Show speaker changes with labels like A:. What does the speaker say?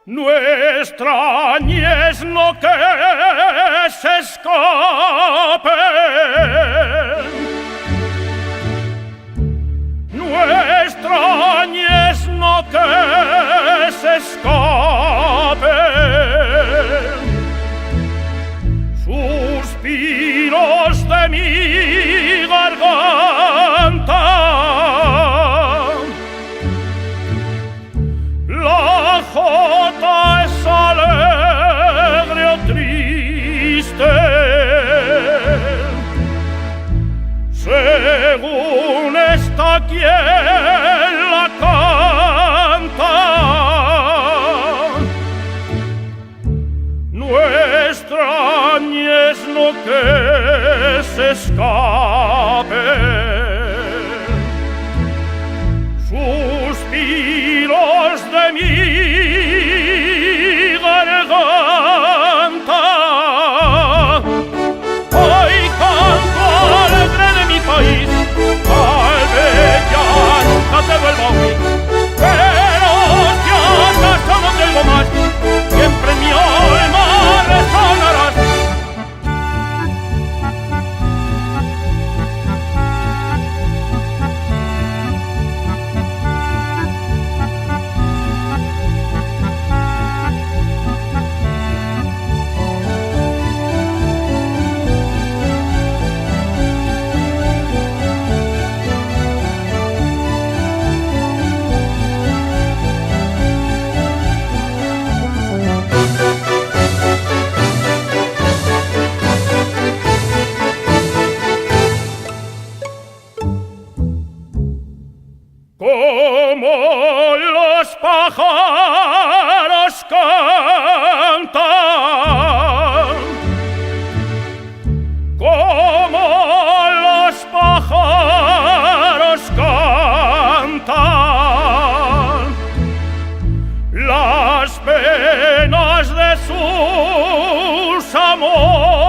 A: No extrañes no que se escape, no extrañes no que se escape, suspiros de mi garganta. La jota es alegre o triste, según está quien la canta. No extrañes no que se escape, suspiros de mi garganta. Hoy canto alegre de mi país, tal vez ya nunca te vuelva a oír, pero si acaso no tengo más, siempre en mi alma resonarás. Como los pájaros cantan, como los pájaros cantan, las penas de sus amores.